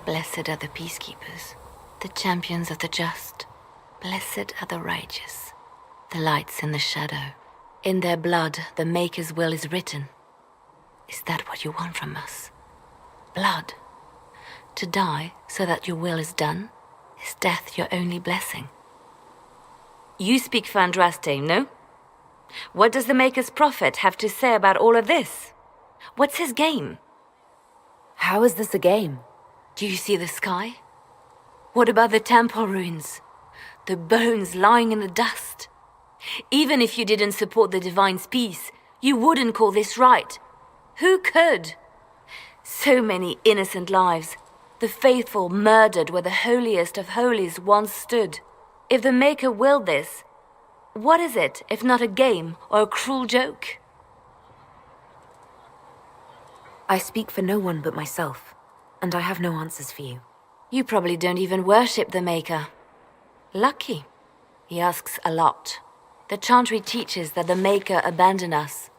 Blessed are the peacekeepers, the champions of the just. Blessed are the righteous, the lights in the shadow. In their blood, the Maker's will is written. Is that what you want from us? Blood? To die so that your will is done? Is death your only blessing? You speak for Andraste, no? What does the Maker's prophet have to say about all of this? What's his game? How is this a game? Do you see the sky? What about the temple ruins? The bones lying in the dust? Even if you didn't support the Divine's peace, you wouldn't call this right. Who could? So many innocent lives. The faithful murdered where the holiest of holies once stood. If the Maker willed this, what is it if not a game or a cruel joke? I speak for no one but myself, and I have no answers for you. You probably don't even worship the Maker. Lucky. He asks a lot. The Chantry teaches that the Maker abandoned us.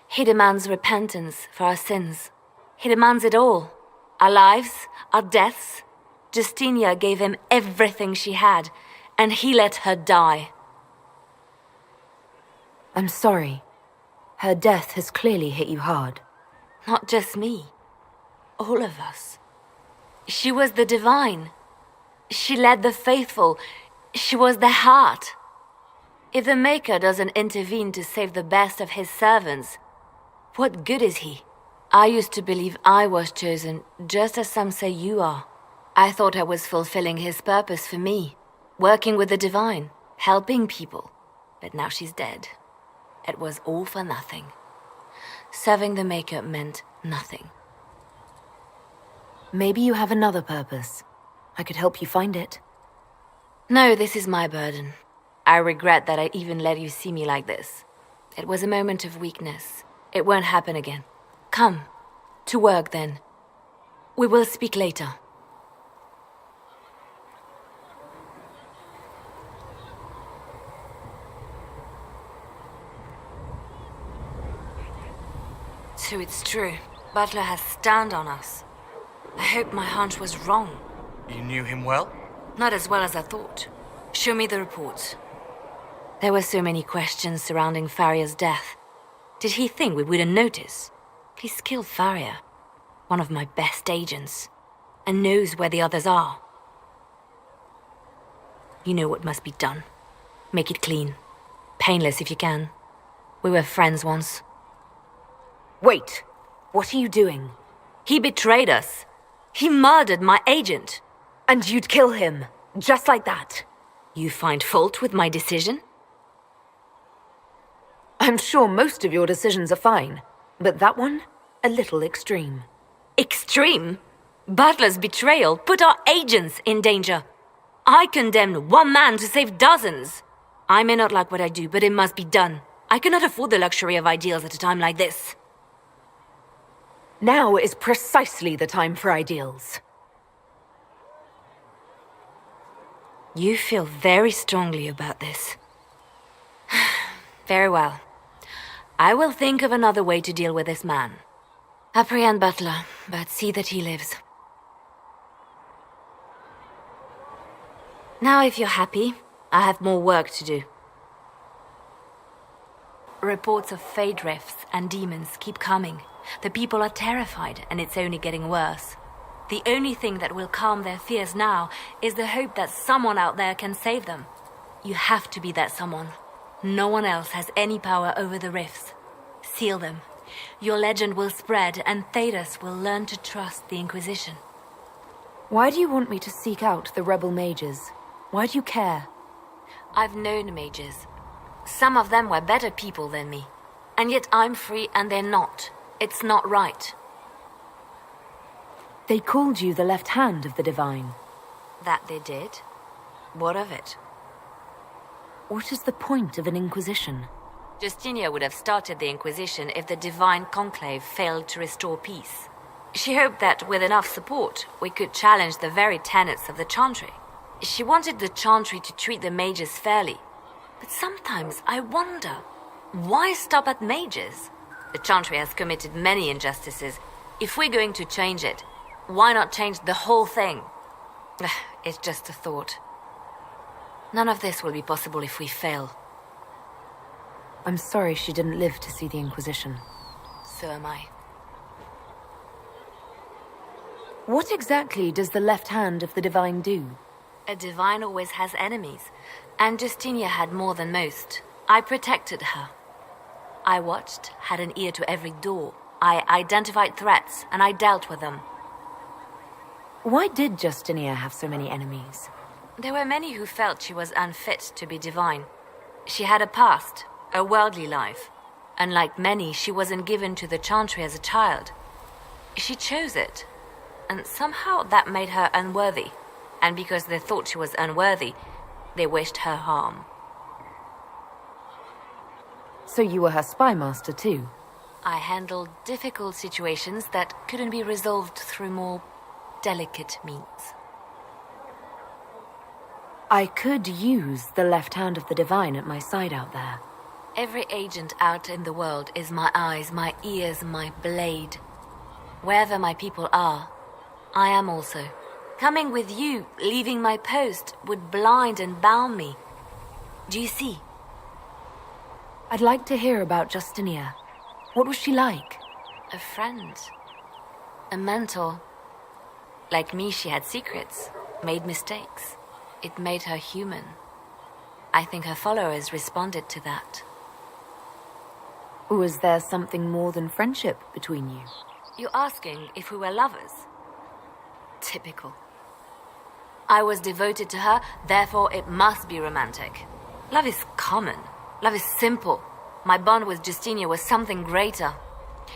He demands repentance for our sins. He demands it all. Our lives, our deaths. Justinia gave him everything she had, and he let her die. I'm sorry. Her death has clearly hit you hard. Not just me. All of us. She was the Divine. She led the faithful. She was their heart. If the Maker doesn't intervene to save the best of his servants, what good is he? I used to believe I was chosen, just as some say you are. I thought I was fulfilling his purpose for me, working with the Divine, helping people. But now she's dead. It was all for nothing. Serving the Maker meant nothing. Maybe you have another purpose. I could help you find it. No, this is my burden. I regret that I even let you see me like this. It was a moment of weakness. It won't happen again. Come. To work, then. We will speak later. So it's true. Butler has stand on us. I hope my hunch was wrong. You knew him well? Not as well as I thought. Show me the reports. There were so many questions surrounding Faria's death. Did he think we wouldn't notice? He's killed Faria, one of my best agents, and knows where the others are. You know what must be done. Make it clean. Painless if you can. We were friends once. Wait! What are you doing? He betrayed us. He murdered my agent. And you'd kill him, just like that. You find fault with my decision? I'm sure most of your decisions are fine, but that one, a little extreme. Extreme? Butler's betrayal put our agents in danger. I condemned one man to save dozens. I may not like what I do, but it must be done. I cannot afford the luxury of ideals at a time like this. Now is precisely the time for ideals. You feel very strongly about this. Very well. I will think of another way to deal with this man. Apprehend Butler, but see that he lives. Now if you're happy, I have more work to do. Reports of fade rifts and demons keep coming. The people are terrified, and it's only getting worse. The only thing that will calm their fears now is the hope that someone out there can save them. You have to be that someone. No one else has any power over the rifts. Seal them. Your legend will spread, and Thedas will learn to trust the Inquisition. Why do you want me to seek out the rebel mages? Why do you care? I've known mages. Some of them were better people than me. And yet I'm free and they're not. It's not right. They called you the left hand of the Divine. That they did? What of it? What is the point of an Inquisition? Justinia would have started the Inquisition if the Divine Conclave failed to restore peace. She hoped that with enough support, we could challenge the very tenets of the Chantry. She wanted the Chantry to treat the mages fairly. But sometimes I wonder, why stop at mages? The Chantry has committed many injustices. If we're going to change it, Why not change the whole thing? It's just a thought. None of this will be possible if we fail. I'm sorry she didn't live to see the Inquisition. So am I. What exactly does the left hand of the Divine do? A divine always has enemies, and Justinia had more than most. I protected her. I watched, had an ear to every door. I identified threats, and I dealt with them. Why did Justinia have so many enemies? There were many who felt she was unfit to be divine. She had a past, a worldly life. Unlike many, she wasn't given to the Chantry as a child. She chose it, and somehow that made her unworthy. And because they thought she was unworthy, they wished her harm. So you were her spymaster too? I handled difficult situations that couldn't be resolved through more delicate means. I could use the left hand of the Divine at my side out there. Every agent out in the world is my eyes, my ears, my blade. Wherever my people are, I am also. Coming with you, leaving my post, would blind and bound me. Do you see? I'd like to hear about Justinia. What was she like? A friend. A mentor. Like me, she had secrets, made mistakes. It made her human. I think her followers responded to that. Was there something more than friendship between you? You're asking if we were lovers? Typical. I was devoted to her, therefore it must be romantic. Love is common. Love is simple. My bond with Justinia was something greater.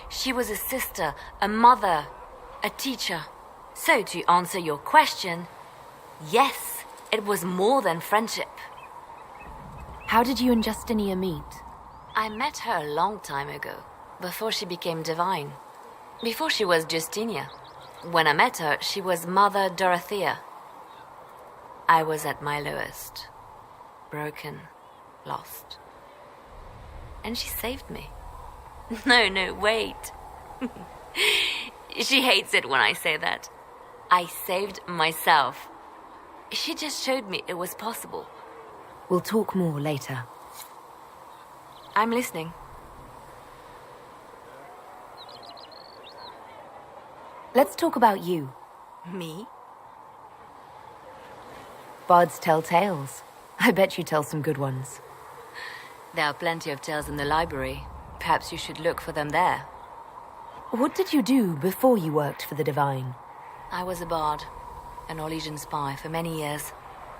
She was a sister, a mother, a teacher. So to answer your question, yes, it was more than friendship. How did you and Justinia meet? I met her a long time ago, before she became divine. Before she was Justinia. When I met her, she was Mother Dorothea. I was at my lowest. Broken, lost. And she saved me. No, wait. She hates it when I say that. I saved myself. She just showed me it was possible. We'll talk more later. I'm listening. Let's talk about you. Me? Bards tell tales. I bet you tell some good ones. There are plenty of tales in the library. Perhaps you should look for them there. What did you do before you worked for the Divine? I was a bard, an Orlesian spy for many years.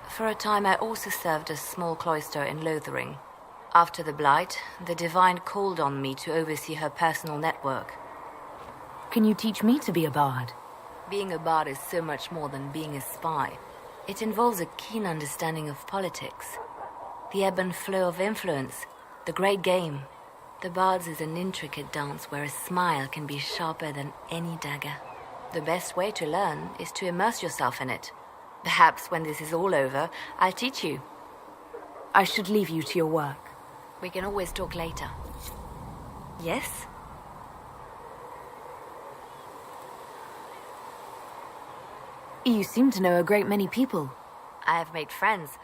For a time I also served a small cloister in Lothering. After the Blight, the Divine called on me to oversee her personal network. Can you teach me to be a bard? Being a bard is so much more than being a spy. It involves a keen understanding of politics, the ebb and flow of influence, the great game. The bard's is an intricate dance where a smile can be sharper than any dagger. The best way to learn is to immerse yourself in it. Perhaps when this is all over, I'll teach you. I should leave you to your work. We can always talk later. Yes? You seem to know a great many people. I have made friends,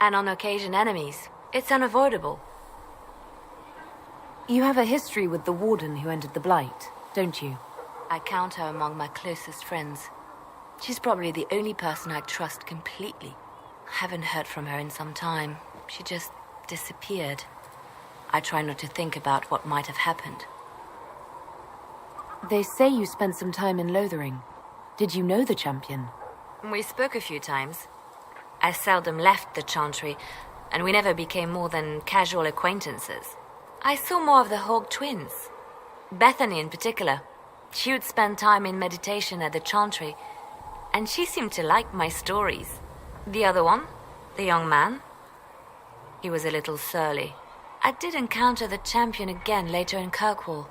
and on occasion enemies. It's unavoidable. You have a history with the Warden who entered the Blight, don't you? I count her among my closest friends. She's probably the only person I trust completely. I haven't heard from her in some time. She just disappeared. I try not to think about what might have happened. They say you spent some time in Lothering. Did you know the champion? We spoke a few times. I seldom left the Chantry, and we never became more than casual acquaintances. I saw more of the Hawk twins. Bethany in particular. She would spend time in meditation at the Chantry, and she seemed to like my stories. The other one, the young man, he was a little surly. I did encounter the champion again later in Kirkwall.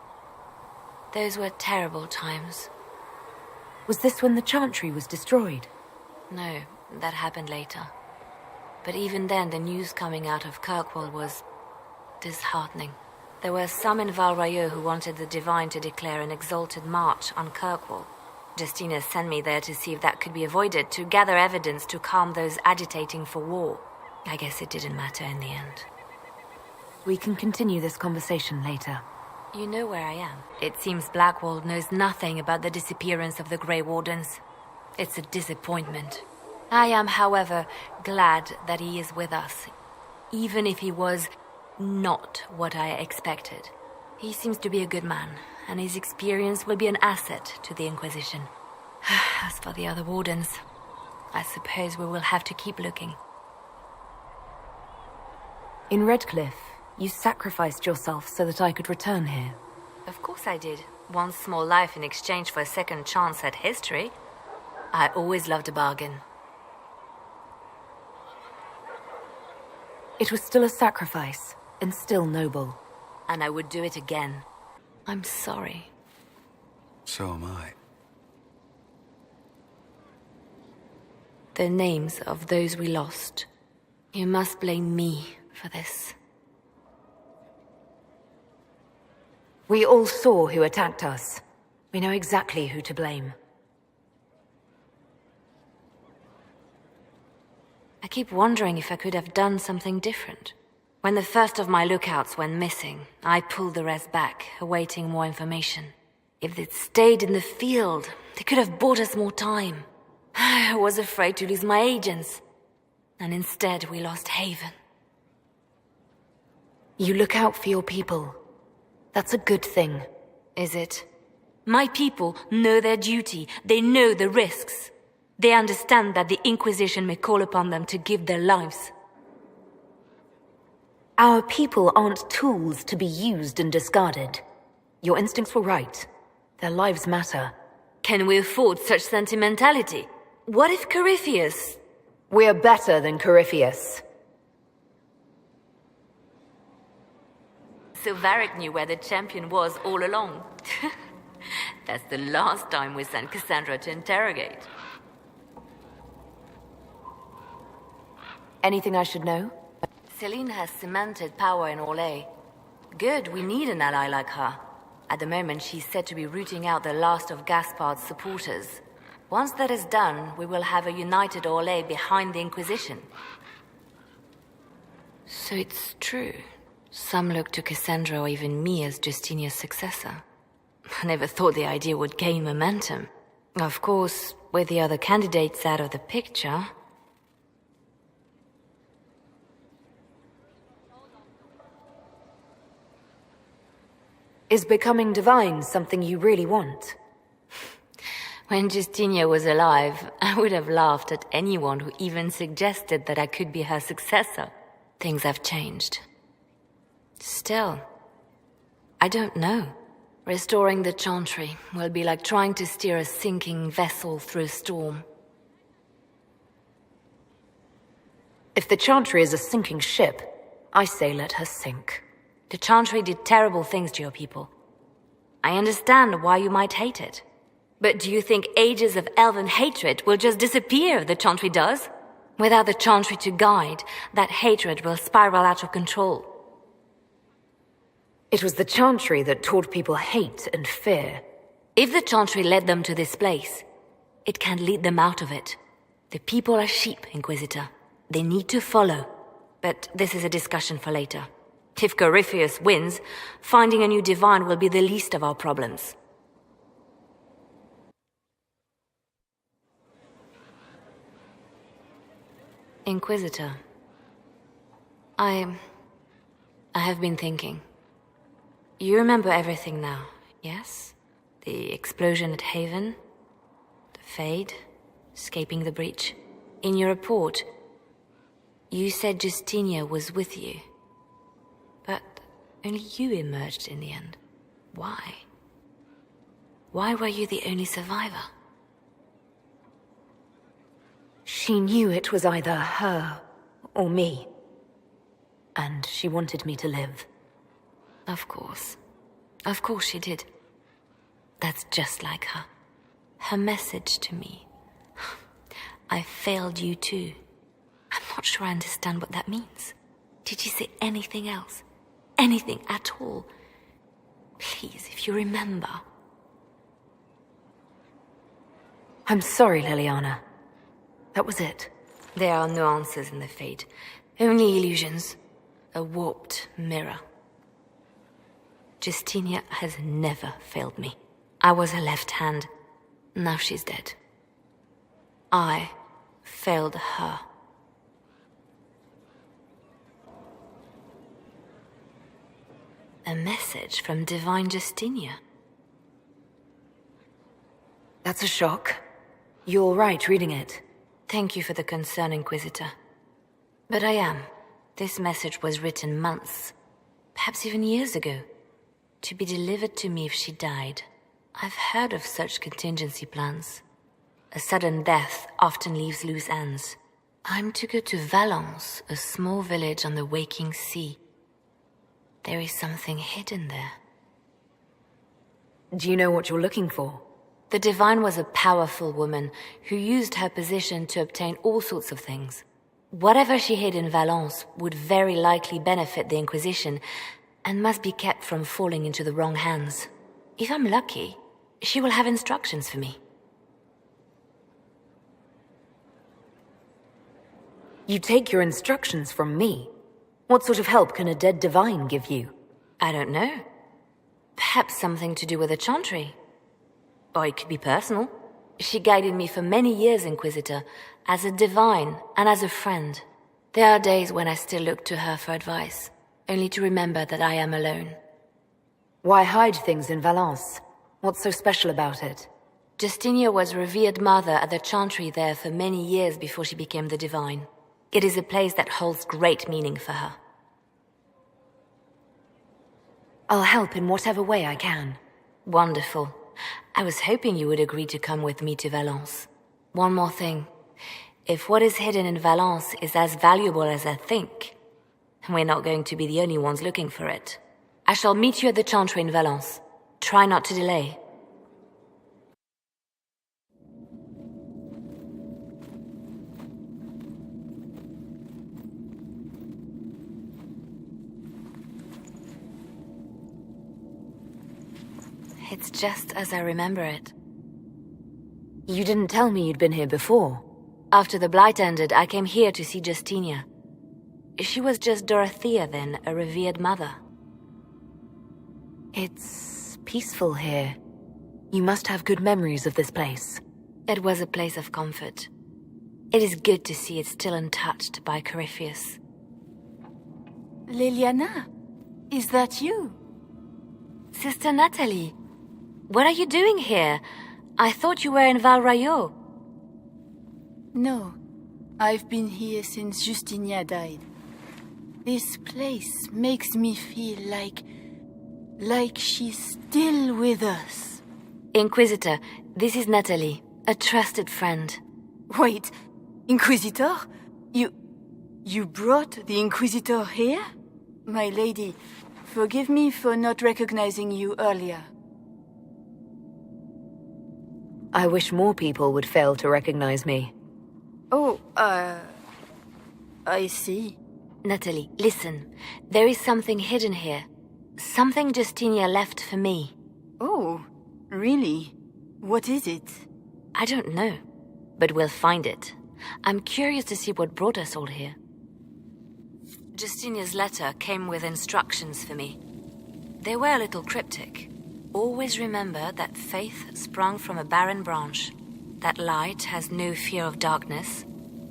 Those were terrible times. Was this when the Chantry was destroyed? No, that happened later. But even then, the news coming out of Kirkwall was disheartening. There were some in Val Rayeau who wanted the Divine to declare an exalted march on Kirkwall. Justina sent me there to see if that could be avoided, to gather evidence to calm those agitating for war. I guess it didn't matter in the end. We can continue this conversation later. You know where I am. It seems Blackwall knows nothing about the disappearance of the Grey Wardens. It's a disappointment. I am, however, glad that he is with us, even if he was not what I expected. He seems to be a good man, and his experience will be an asset to the Inquisition. As for the other Wardens, I suppose we will have to keep looking. In Redcliffe, you sacrificed yourself so that I could return here. Of course I did. One small life in exchange for a second chance at history. I always loved a bargain. It was still a sacrifice, and still noble. And I would do it again. I'm sorry. So am I. The names of those we lost. You must blame me for this. We all saw who attacked us. We know exactly who to blame. I keep wondering if I could have done something different. When the first of my lookouts went missing, I pulled the rest back, awaiting more information. If they'd stayed in the field, they could have bought us more time. I was afraid to lose my agents. And instead, we lost Haven. You look out for your people. That's a good thing. Is it? My people know their duty. They know the risks. They understand that the Inquisition may call upon them to give their lives. Our people aren't tools to be used and discarded. Your instincts were right. Their lives matter. Can we afford such sentimentality? What if Corypheus... We're better than Corypheus. So Varric knew where the champion was all along. That's the last time we sent Cassandra to interrogate. Anything I should know? Celine has cemented power in Orlais. Good, we need an ally like her. At the moment, she's said to be rooting out the last of Gaspard's supporters. Once that is done, we will have a united Orlais behind the Inquisition. So it's true. Some look to Cassandra or even me as Justinia's successor. I never thought the idea would gain momentum. Of course, with the other candidates out of the picture... Is becoming divine something you really want? When Justinia was alive, I would have laughed at anyone who even suggested that I could be her successor. Things have changed. Still, I don't know. Restoring the Chantry will be like trying to steer a sinking vessel through a storm. If the Chantry is a sinking ship, I say let her sink. The Chantry did terrible things to your people. I understand why you might hate it. But do you think ages of elven hatred will just disappear if the Chantry does? Without the Chantry to guide, that hatred will spiral out of control. It was the Chantry that taught people hate and fear. If the Chantry led them to this place, it can lead them out of it. The people are sheep, Inquisitor. They need to follow. But this is a discussion for later. If Corypheus wins, finding a new divine will be the least of our problems. Inquisitor, I have been thinking. You remember everything now, yes? The explosion at Haven, the Fade, escaping the breach. In your report, you said Justinia was with you. But only you emerged in the end. Why? Why were you the only survivor? She knew it was either her or me. And she wanted me to live. Of course. Of course she did. That's just like her. Her message to me. I failed you too. I'm not sure I understand what that means. Did she say anything else? Anything at all? Please, if you remember. I'm sorry, Leliana. That was it. There are no answers in the fate, only illusions. A warped mirror. Justinia has never failed me. I was her left hand. Now she's dead. I failed her. A message from Divine Justinia. That's a shock. You're right reading it. Thank you for the concern, Inquisitor. But I am. This message was written months, perhaps even years ago, to be delivered to me if she died. I've heard of such contingency plans. A sudden death often leaves loose ends. I'm to go to Valence, a small village on the waking sea. There is something hidden there. Do you know what you're looking for? The Divine was a powerful woman who used her position to obtain all sorts of things. Whatever she hid in Valence would very likely benefit the Inquisition and must be kept from falling into the wrong hands. If I'm lucky, she will have instructions for me. You take your instructions from me? What sort of help can a dead divine give you? I don't know. Perhaps something to do with the chantry. Or it could be personal. She guided me for many years, Inquisitor, as a divine and as a friend. There are days when I still look to her for advice, only to remember that I am alone. Why hide things in Valence? What's so special about it? Justinia was revered mother at the chantry there for many years before she became the divine. It is a place that holds great meaning for her. I'll help in whatever way I can. Wonderful. I was hoping you would agree to come with me to Valence. One more thing. If what is hidden in Valence is as valuable as I think, we're not going to be the only ones looking for it. I shall meet you at the chantry in Valence. Try not to delay. It's just as I remember it. You didn't tell me you'd been here before. After the Blight ended, I came here to see Justinia. She was just Dorothea then, a revered mother. It's peaceful here. You must have good memories of this place. It was a place of comfort. It is good to see it still untouched by Corypheus. Leliana, is that you? Sister Natalie, what are you doing here? I thought you were in Val Rayo. No, I've been here since Justinia died. This place makes me feel like she's still with us. Inquisitor, this is Natalie, a trusted friend. Wait, Inquisitor? You brought the Inquisitor here? My lady, forgive me for not recognizing you earlier. I wish more people would fail to recognize me. Oh, I see. Natalie, listen. There is something hidden here. Something Justinia left for me. Oh, really? What is it? I don't know, but we'll find it. I'm curious to see what brought us all here. Justinia's letter came with instructions for me. They were a little cryptic. Always remember that faith sprung from a barren branch, that light has no fear of darkness.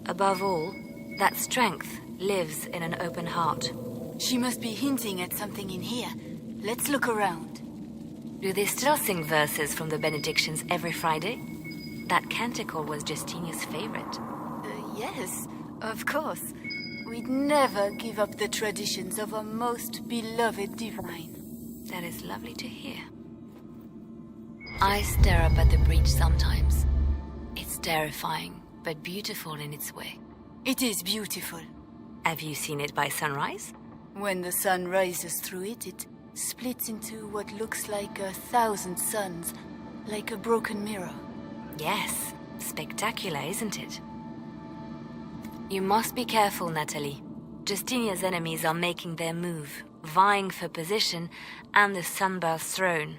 Above all, that strength lives in an open heart. She must be hinting at something in here. Let's look around. Do they still sing verses from the benedictions every Friday? That canticle was Justinia's favorite. Yes, of course. We'd never give up the traditions of our most beloved divine. That is lovely to hear. I stare up at the breach sometimes. It's terrifying, but beautiful in its way. It is beautiful. Have you seen it by sunrise? When the sun rises through it, it splits into what looks like 1,000 suns, like a broken mirror. Yes, spectacular, isn't it? You must be careful, Natalie. Justinia's enemies are making their move, vying for position and the Sunburst throne.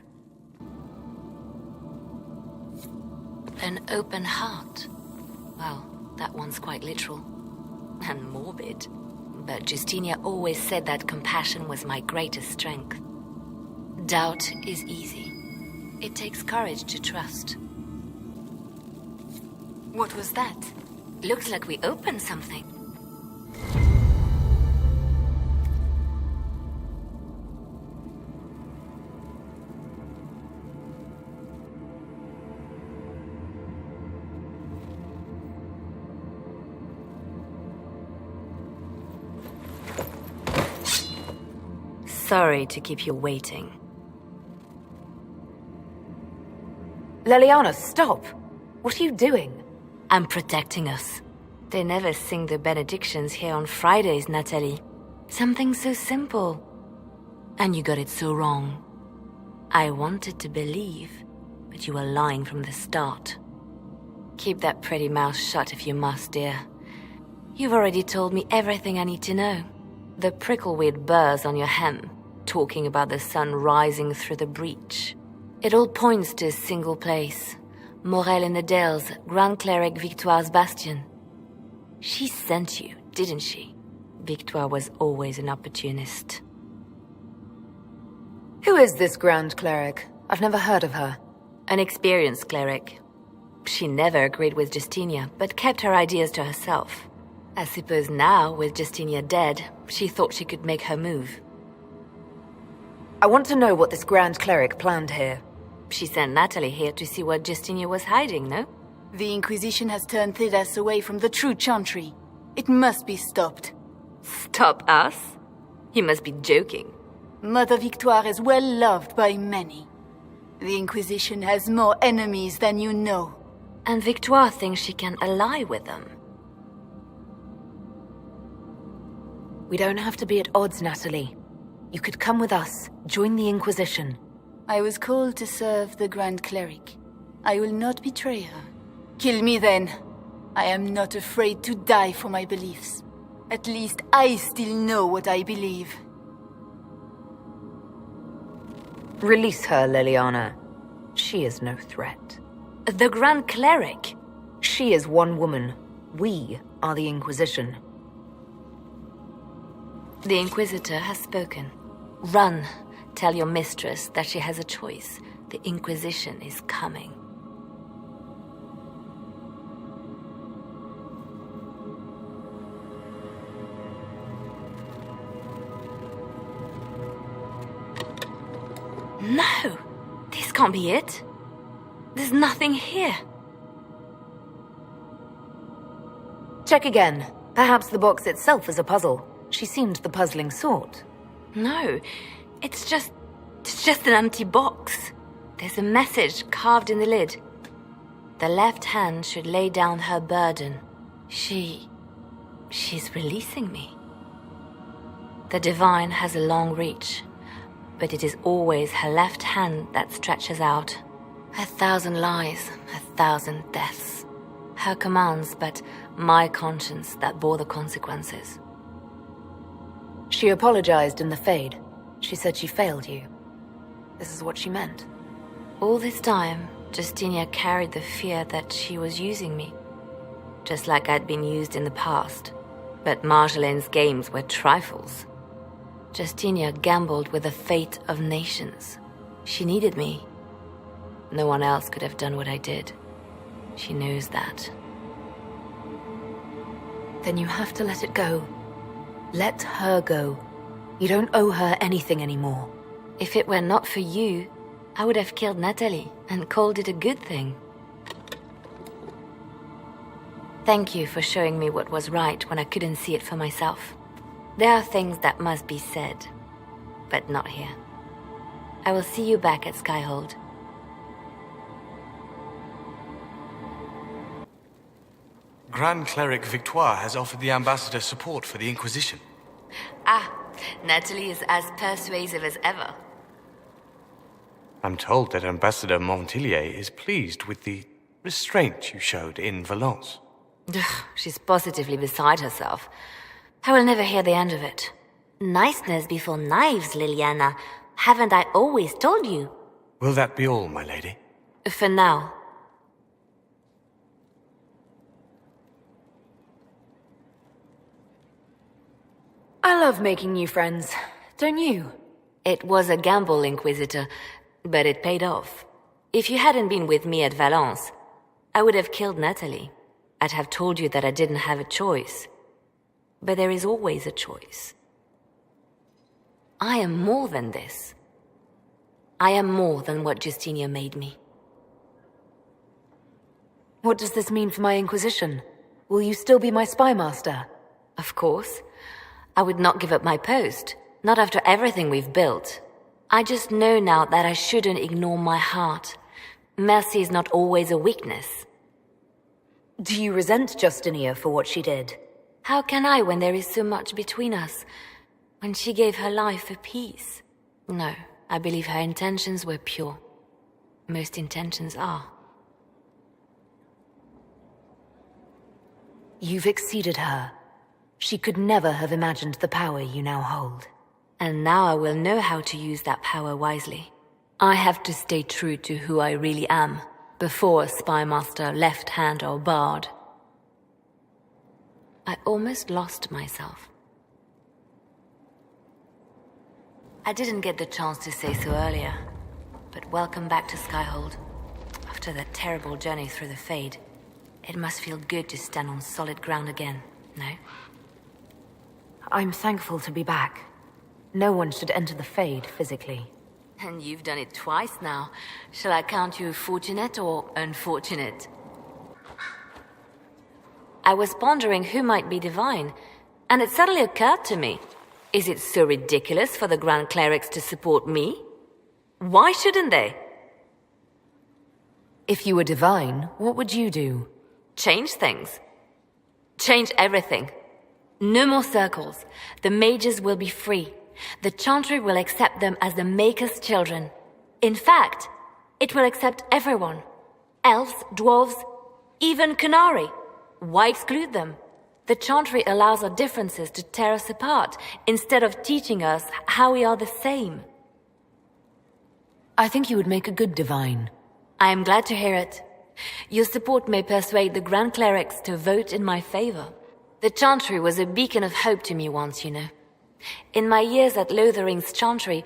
An open heart. Well, that one's quite literal. And morbid. But Justinia always said that compassion was my greatest strength. Doubt is easy. It takes courage to trust. What was that? Looks like we opened something. Sorry to keep you waiting. Leliana, stop! What are you doing? I'm protecting us. They never sing the benedictions here on Fridays, Natalie. Something so simple. And you got it so wrong. I wanted to believe, but you were lying from the start. Keep that pretty mouth shut if you must, dear. You've already told me everything I need to know. The prickleweed burrs on your hem, talking about the sun rising through the breach. It all points to a single place. Morel in the Dales, Grand Cleric Victoire's bastion. She sent you, didn't she? Victoire was always an opportunist. Who is this Grand Cleric? I've never heard of her. An experienced cleric. She never agreed with Justinia, but kept her ideas to herself. I suppose now, with Justinia dead, she thought she could make her move. I want to know what this Grand Cleric planned here. She sent Natalie here to see what Justinia was hiding, no? The Inquisition has turned Thedas away from the true chantry. It must be stopped. Stop us? You must be joking. Mother Victoire is well loved by many. The Inquisition has more enemies than you know. And Victoire thinks she can ally with them. We don't have to be at odds, Natalie. You could come with us, join the Inquisition. I was called to serve the Grand Cleric. I will not betray her. Kill me then. I am not afraid to die for my beliefs. At least I still know what I believe. Release her, Leliana. She is no threat. The Grand Cleric? She is one woman. We are the Inquisition. The Inquisitor has spoken. Run. Tell your mistress that she has a choice. The Inquisition is coming. No! This can't be it. There's nothing here. Check again. Perhaps the box itself is a puzzle. She seemed the puzzling sort. No, it's just an empty box. There's a message carved in the lid. The left hand should lay down her burden. She's releasing me. The divine has a long reach, but it is always her left hand that stretches out. 1,000 lies, 1,000 deaths. Her commands, but my conscience that bore the consequences. She apologized in the Fade. She said she failed you. This is what she meant. All this time, Justinia carried the fear that she was using me. Just like I'd been used in the past. But Marjolaine's games were trifles. Justinia gambled with the fate of nations. She needed me. No one else could have done what I did. She knows that. Then you have to let it go. Let her go. You don't owe her anything anymore. If it were not for you, I would have killed Natalie and called it a good thing. Thank you for showing me what was right when I couldn't see it for myself. There are things that must be said, but not here. I will see you back at Skyhold. Grand Cleric Victoire has offered the ambassador support for the Inquisition. Ah, Natalie is as persuasive as ever. I'm told that Ambassador Montillier is pleased with the restraint you showed in Valence. She's positively beside herself. I will never hear the end of it. Niceness before knives, Leliana. Haven't I always told you? Will that be all, my lady? For now. I love making new friends, don't you? It was a gamble, Inquisitor, but it paid off. If you hadn't been with me at Valence, I would have killed Natalie. I'd have told you that I didn't have a choice. But there is always a choice. I am more than this. I am more than what Justinia made me. What does this mean for my Inquisition? Will you still be my Spymaster? Of course. I would not give up my post. Not after everything we've built. I just know now that I shouldn't ignore my heart. Mercy is not always a weakness. Do you resent Justinia for what she did? How can I when there is so much between us? When she gave her life for peace? No, I believe her intentions were pure. Most intentions are. You've exceeded her. She could never have imagined the power you now hold. And now I will know how to use that power wisely. I have to stay true to who I really am, before Spymaster left hand or bard. I almost lost myself. I didn't get the chance to say so earlier, but welcome back to Skyhold. After that terrible journey through the Fade, it must feel good to stand on solid ground again, no? I'm thankful to be back. No one should enter the Fade physically. And you've done it twice now. Shall I count you fortunate or unfortunate? I was pondering who might be divine, and it suddenly occurred to me. Is it so ridiculous for the Grand Clerics to support me? Why shouldn't they? If you were divine, what would you do? Change things. Change everything. No more circles. The mages will be free. The Chantry will accept them as the Maker's children. In fact, it will accept everyone. Elves, dwarves, even Canary. Why exclude them? The Chantry allows our differences to tear us apart, instead of teaching us how we are the same. I think you would make a good divine. I am glad to hear it. Your support may persuade the Grand Clerics to vote in my favor. The Chantry was a beacon of hope to me once, you know. In my years at Lothering's Chantry,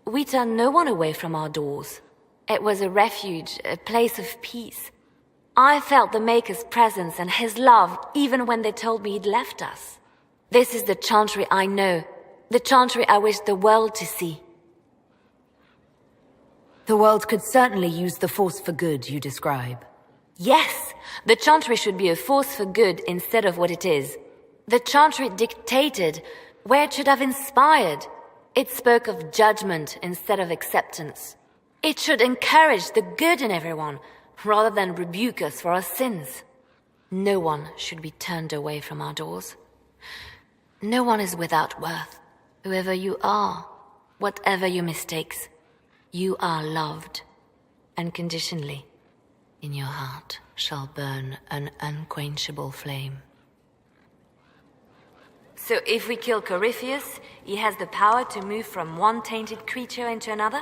we turned no one away from our doors. It was a refuge, a place of peace. I felt the Maker's presence and his love even when they told me he'd left us. This is the Chantry I know, the Chantry I wish the world to see. The world could certainly use the force for good you describe. Yes, the Chantry should be a force for good instead of what it is. The Chantry dictated where it should have inspired. It spoke of judgment instead of acceptance. It should encourage the good in everyone, rather than rebuke us for our sins. No one should be turned away from our doors. No one is without worth. Whoever you are, whatever your mistakes, you are loved. Unconditionally, in your heart shall burn an unquenchable flame. So if we kill Corypheus, he has the power to move from one tainted creature into another?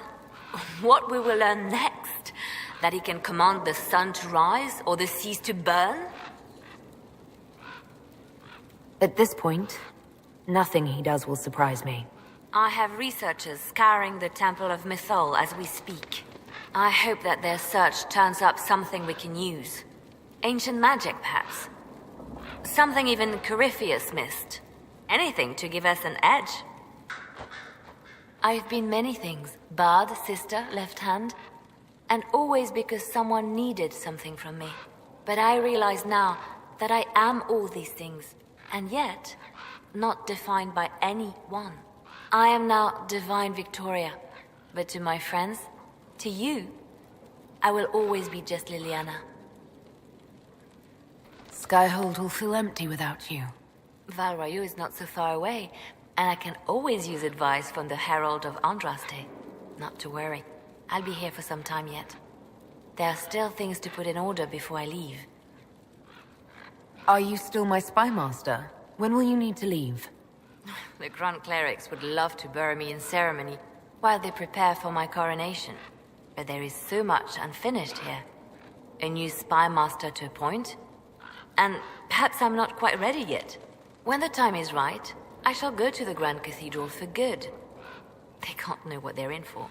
What we will learn next? That he can command the sun to rise or the seas to burn? At this point, nothing he does will surprise me. I have researchers scouring the Temple of Mythol as we speak. I hope that their search turns up something we can use. Ancient magic, perhaps. Something even Corypheus missed. Anything to give us an edge. I've been many things. Bard, sister, left hand. And always because someone needed something from me. But I realize now that I am all these things, and yet not defined by any one. I am now Divine Victoria, but to my friends, to you, I will always be just Leliana. Skyhold will feel empty without you. Val Royeaux is not so far away, and I can always use advice from the Herald of Andraste. Not to worry. I'll be here for some time yet. There are still things to put in order before I leave. Are you still my Spymaster? When will you need to leave? The Grand Clerics would love to bury me in ceremony while they prepare for my coronation. But there is so much unfinished here. A new Spymaster to appoint. And perhaps I'm not quite ready yet. When the time is right, I shall go to the Grand Cathedral for good. They can't know what they're in for.